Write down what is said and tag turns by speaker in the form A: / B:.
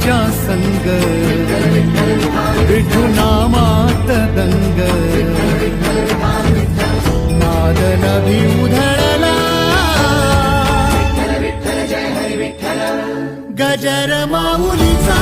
A: तुझ्या संग विठू नामात दंग नाद नभी उधळला गजर माऊलीचा